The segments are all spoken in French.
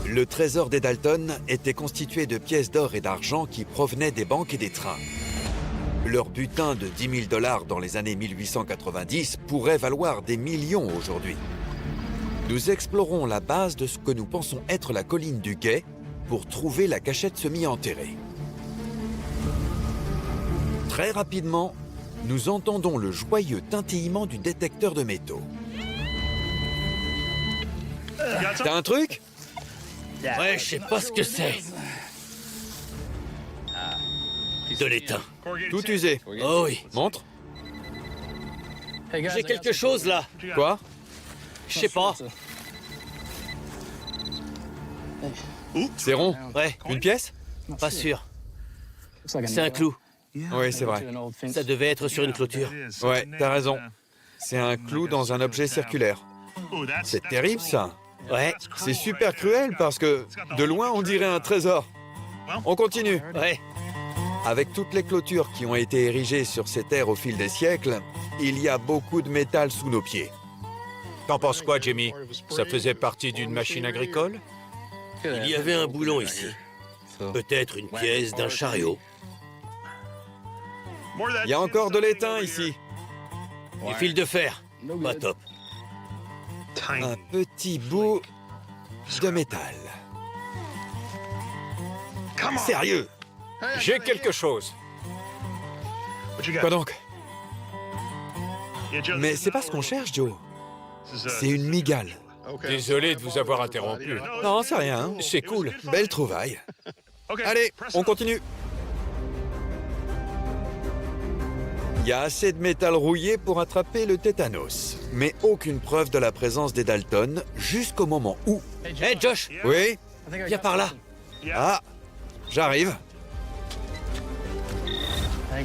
Le trésor des Dalton était constitué de pièces d'or et d'argent qui provenaient des banques et des trains. Leur butin de 10 000 $ dans les années 1890 pourrait valoir des millions aujourd'hui. Nous explorons la base de ce que nous pensons être la colline du Guet pour trouver la cachette semi-enterrée. Très rapidement, nous entendons le joyeux tintillement du détecteur de métaux. T'as un truc? Ouais, je sais pas ce que c'est. De l'étain. Tout usé. Oh oui. Montre. J'ai quelque chose là. Quoi? Je sais pas. C'est rond. Ouais, Une pièce? pas sûr. C'est un clou. Oui, c'est vrai. Ça devait être sur une clôture. Ouais, t'as raison. C'est un clou dans un objet circulaire. C'est terrible, ça. Ouais, C'est super cruel parce que, de loin, on dirait un trésor. On continue. ouais. Avec toutes les clôtures qui ont été érigées sur ces terres au fil des siècles, il y a beaucoup de métal sous nos pieds. T'en penses quoi, Jimmy? Ça faisait partie d'une machine agricole? Il y avait un boulon ici. Peut-être une pièce d'un chariot. Il y a encore de l'étain ici. Des fils de fer. Pas top. Un petit bout de métal. Sérieux? J'ai quelque chose. Quoi donc? Mais c'est pas ce qu'on cherche, Joe. C'est une mygale. Désolé de vous avoir interrompu. Non, c'est rien. C'est cool. Belle trouvaille. Allez, on continue. Il y a assez de métal rouillé pour attraper le tétanos. Mais aucune preuve de la présence des Dalton jusqu'au moment où... Hé, Josh, Oui? viens par là. Ah, j'arrive.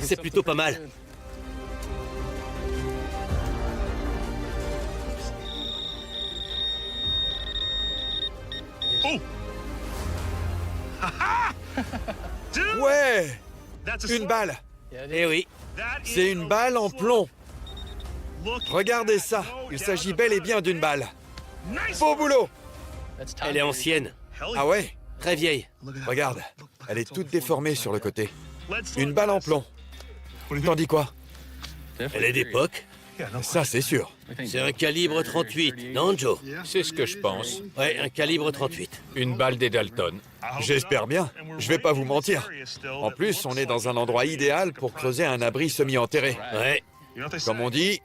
C'est plutôt pas mal. Ouais! Une balle. Eh oui. C'est une balle en plomb. Regardez ça. Il s'agit bel et bien d'une balle. Beau boulot. Elle est ancienne. Ah ouais? Très vieille. Regarde, elle est toute déformée sur le côté. Une balle en plomb. T'en dis quoi? Elle est d'époque. Ça, c'est sûr. C'est un calibre 38, non, Joe? C'est ce que je pense. Ouais, un calibre 38. Une balle des Dalton. J'espère bien. Je vais pas vous mentir. En plus, on est dans un endroit idéal pour creuser un abri semi-enterré. Ouais. Comme on dit,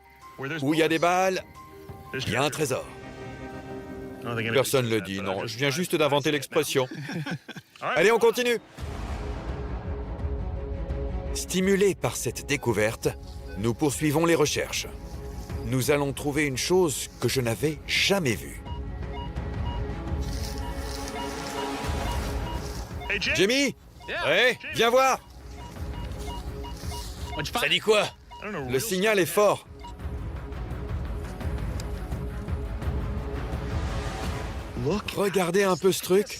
où il y a des balles, il y a un trésor. Personne ne le dit, non. Je viens juste d'inventer l'expression. Allez, on continue. Stimulés par cette découverte, nous poursuivons les recherches. Nous allons trouver une chose que je n'avais jamais vue. Jimmy, Ouais. viens voir. Ça dit quoi? Le signal est fort. Regardez un peu ce truc.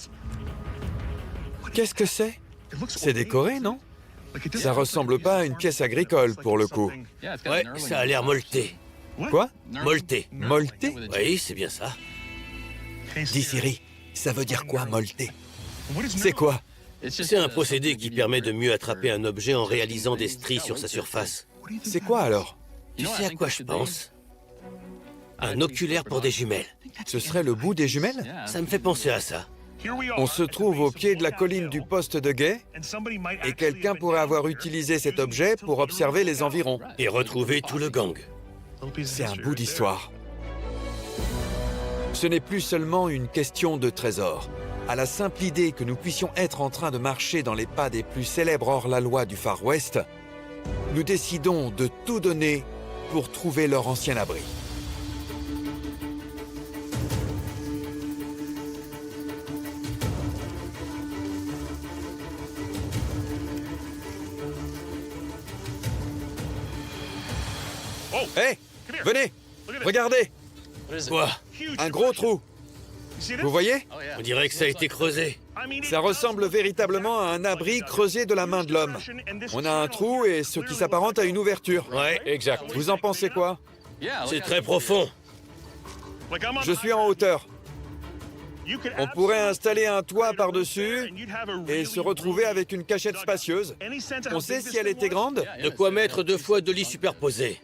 Qu'est-ce que c'est? C'est décoré, non? Ça ressemble pas à une pièce agricole, pour le coup. Ouais, ça a l'air molleté. Quoi? Molleté. Molleté? Oui, c'est bien ça. Dis Siri, ça veut dire quoi, molleté? C'est quoi? C'est un procédé qui permet de mieux attraper un objet en réalisant des stries sur sa surface. C'est quoi alors? Tu sais à quoi je pense? Un oculaire pour des jumelles. Ce serait le bout des jumelles? Ça me fait penser à ça. On se trouve au pied de la colline du poste de guet et quelqu'un pourrait avoir utilisé cet objet pour observer les environs. Et retrouver tout le gang. C'est un bout d'histoire. Ce n'est plus seulement une question de trésor. À la simple idée que nous puissions être en train de marcher dans les pas des plus célèbres hors-la-loi du Far West, nous décidons de tout donner pour trouver leur ancien abri. Hé, venez, regardez, Quoi? un gros trou. Vous voyez? On dirait que ça a été creusé. Ça ressemble véritablement à un abri creusé de la main de l'homme. On a un trou et ce qui s'apparente à une ouverture. Ouais, Exact. Vous en pensez quoi? c'est très profond. Je suis en hauteur. On pourrait installer un toit par-dessus et se retrouver avec une cachette spacieuse. On sait si elle était grande? De quoi mettre 2 fois 2 lits superposés.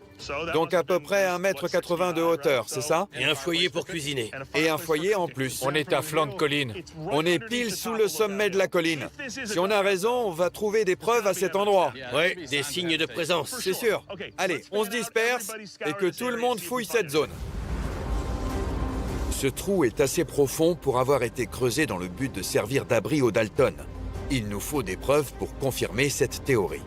Donc à peu près 1,80 m de hauteur, c'est ça? Et un foyer pour cuisiner. Et un foyer en plus. On est à flanc de colline. On est pile sous le sommet de la colline. Si on a raison, on va trouver des preuves à cet endroit. Ouais, des signes de présence. C'est sûr. Allez, on se disperse et que tout le monde fouille cette zone. Ce trou est assez profond pour avoir été creusé dans le but de servir d'abri aux Dalton. Il nous faut des preuves pour confirmer cette théorie.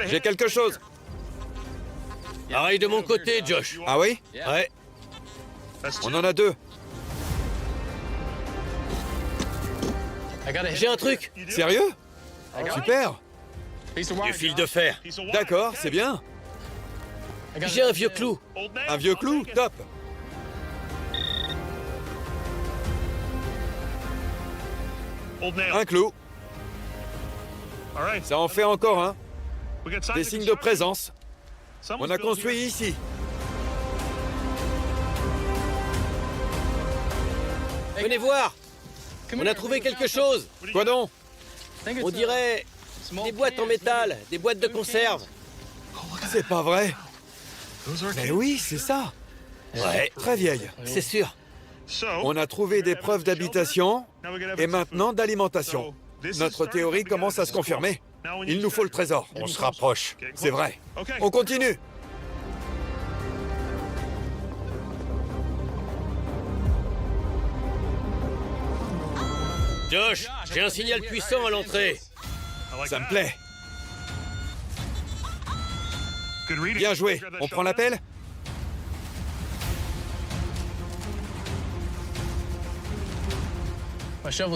J'ai quelque chose. Pareil de mon côté, Josh. Ah oui? Ouais. On en a 2. J'ai un truc. Sérieux? Super. Du fil de fer. D'accord, c'est bien. J'ai un vieux clou. Un vieux clou? Top. Un clou. Ça en fait encore un. Des signes de présence. On a construit ici. Venez voir. On a trouvé quelque chose. Quoi donc? On dirait des boîtes en métal, des boîtes de conserve. C'est pas vrai. Mais oui, c'est ça. Ouais, Très vieille. c'est sûr. On a trouvé des preuves d'habitation et maintenant d'alimentation. Notre théorie commence à se confirmer. Il nous faut le trésor. On se rapproche. C'est vrai. On continue. Josh, j'ai un signal puissant à l'entrée. Ça me plaît. Bien joué. On prend l'appel?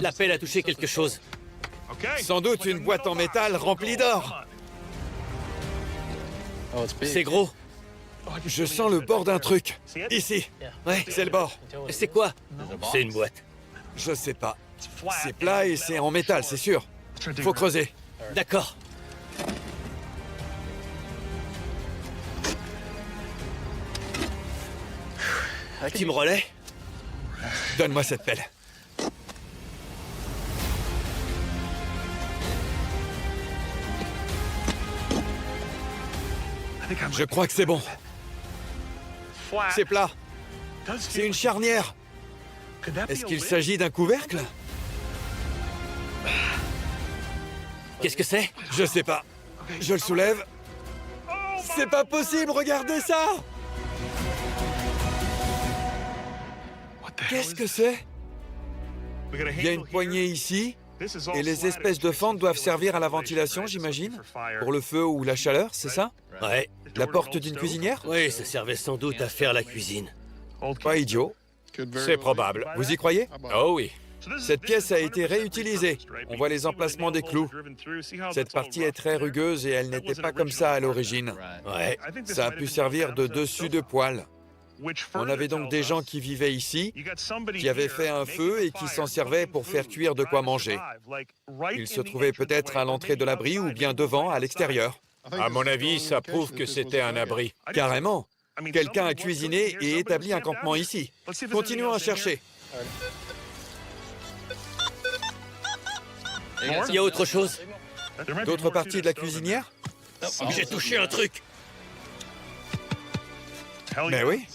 L'appel a touché quelque chose. Sans doute une boîte en métal remplie d'or. C'est gros. Je sens le bord d'un truc. Ici. Ouais. C'est le bord. C'est quoi? C'est une boîte. Je sais pas. C'est plat et c'est en métal, c'est sûr. Faut creuser. D'accord. Team relais? Donne-moi cette pelle. Je crois que c'est bon. C'est plat. C'est une charnière. Est-ce qu'il s'agit d'un couvercle? Qu'est-ce que c'est? Je sais pas. Je le soulève. C'est pas possible, regardez ça! Qu'est-ce que c'est? Il y a une poignée ici, et les espèces de fentes doivent servir à la ventilation, j'imagine? Pour le feu ou la chaleur, c'est ça? Ouais. La porte d'une cuisinière? Oui, ça servait sans doute à faire la cuisine. Pas idiot. C'est probable. Vous y croyez? Oh oui. Cette pièce a été réutilisée. On voit les emplacements des clous. Cette partie est très rugueuse et elle n'était pas comme ça à l'origine. Ouais. Ça a pu servir de dessus de poêle. On avait donc des gens qui vivaient ici, qui avaient fait un feu et qui s'en servaient pour faire cuire de quoi manger. Ils se trouvaient peut-être à l'entrée de l'abri ou bien devant, à l'extérieur. À mon avis, ça prouve que c'était un abri. Carrément. Quelqu'un a cuisiné et établi un campement ici. Continuons à chercher. Il y a autre chose? D'autres parties de la cuisinière? J'ai touché un truc. Mais oui.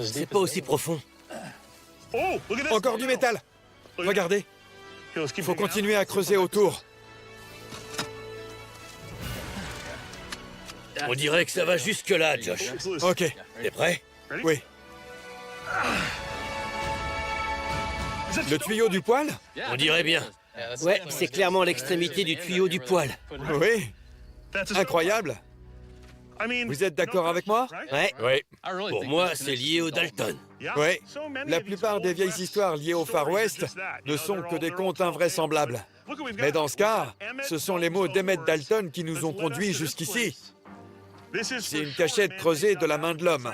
C'est pas aussi profond. Encore du métal. Regardez. Il faut continuer à creuser autour. On dirait que ça va jusque-là, Josh. Ok. T'es prêt? Oui. Le tuyau du poêle? On dirait bien. Ouais, c'est clairement l'extrémité du tuyau du poêle. Oui. Incroyable. Vous êtes d'accord avec moi? Ouais. Oui. Pour moi, c'est lié au Dalton. Oui. La plupart des vieilles histoires liées au Far West ne sont que des contes invraisemblables. Mais dans ce cas, ce sont les mots d'Emmett Dalton qui nous ont conduits jusqu'ici. C'est une cachette creusée de la main de l'homme.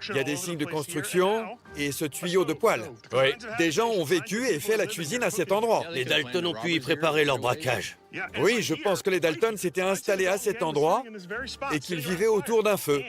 Il y a des signes de construction et ce tuyau de poêle. Oui. Des gens ont vécu et fait la cuisine à cet endroit. Les Dalton ont pu y préparer leur braquage. Oui, je pense que les Dalton s'étaient installés à cet endroit et qu'ils vivaient autour d'un feu.